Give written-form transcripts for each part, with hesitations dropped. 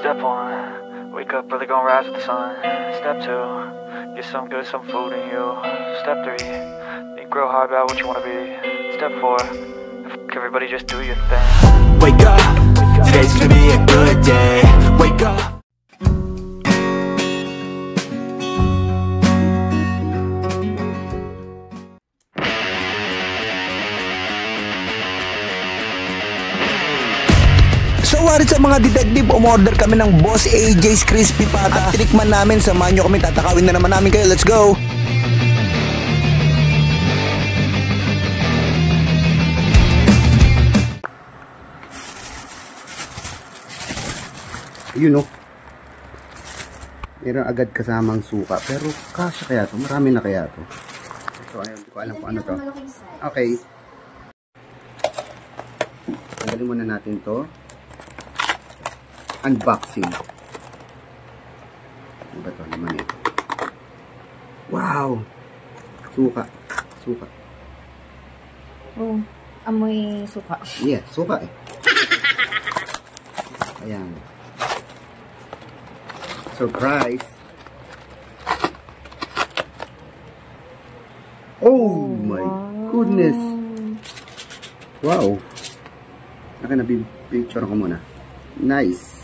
Step 1, wake up early, gonna rise with the sun. Step 2, get some good, some food in you. Step 3, think real hard about what you wanna be. Step 4, everybody just do your thing. Wake up, today's gonna be a good day. Wake up. So what sa mga detective, umorder kami ng Boss AJ's Crispy Pata. At tinikman namin, samahan nyo kami, tatakawin na naman namin kayo. Let's go! Yun o. Meron agad kasamang suka. Pero kasya kaya to? Marami na kaya to? So ayun, hindi ko alam kung ano to. Okay. Tanggalin muna natin to. Unboxing. Ano ba ito? Naman ito. Wow! Suka. Suka. Oh, amoy suka. Yeah, suka eh. Ayan. Surprise! Oh my goodness! Wow! Naka-picture ko muna. Nice!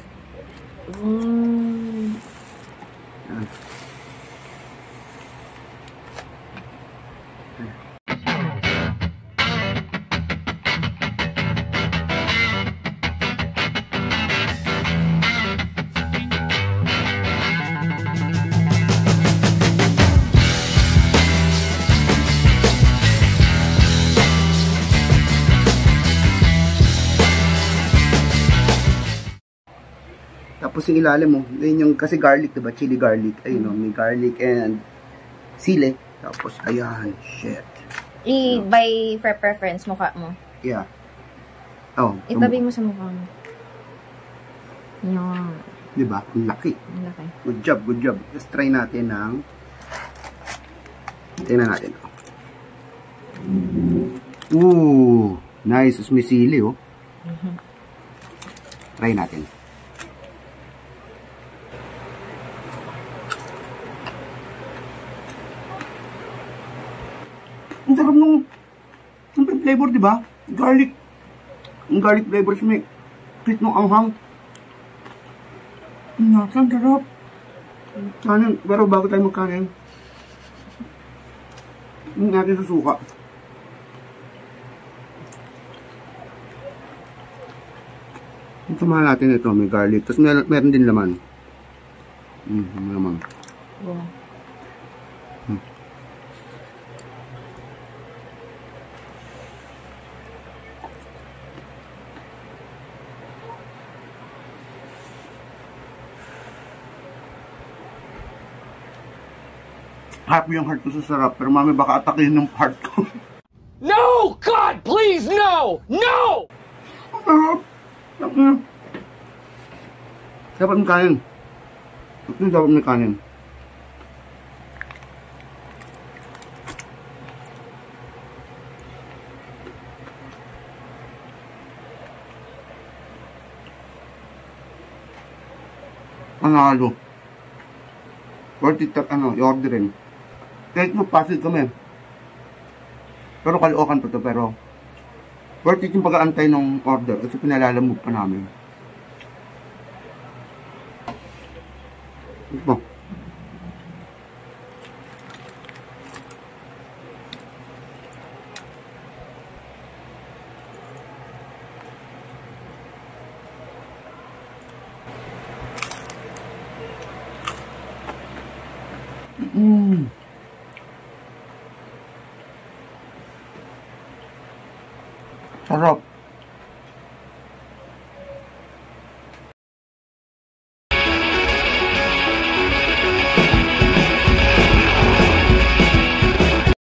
Tapos yung ilalim mo, yun yung kasi garlic, diba? Chili garlic. Ayun, may garlic and sili. Tapos, ayan, shit. By preference, mukha mo. Yeah. Oh. Itabi mo sa mukha mo. Yan. Diba? Ang laki. Ang laki. Good job, good job. Let's try natin ng... Tingnan natin. Ooh, nice. Tapos may sili, oh. Try natin. Ang sarap nung flavor, di ba? Garlic. Ang garlic flavor may sweet nung anghang. Ang sarap. Kanin, pero bago tayo magkanin, hindi natin susuka. Samahan natin ito, may garlic. Tapos meron din laman. Laman. Wow. Happy yung heart ko sa sarap, pero mami baka atakin ng heart ko. No! God, please, no! No! Dapat may kanin. Dapat may kanin. Panalo. Worth it, i-orderin. Kahit magpasid kami. Pero kalookan pa to, pero worth it yung pag-aantay ng order kasi pinalalamog pa namin. Ito. Sarap.